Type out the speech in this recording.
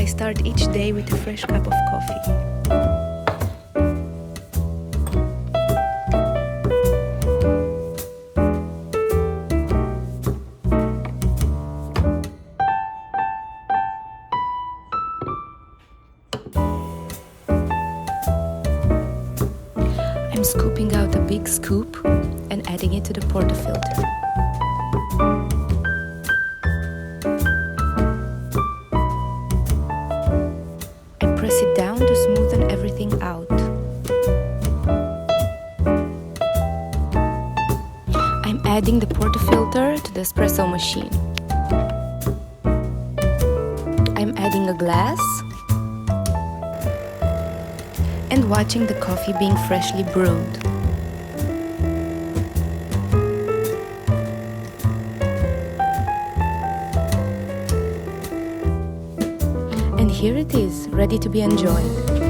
start each day with a fresh cup of coffee. I'm scooping out a big scoop and adding it to the portafilter. I press it down to smoothen everything out. I'm adding the portafilter to the espresso machine. I'm adding a glass and watching the coffee being freshly brewed. And here it is, ready to be enjoyed.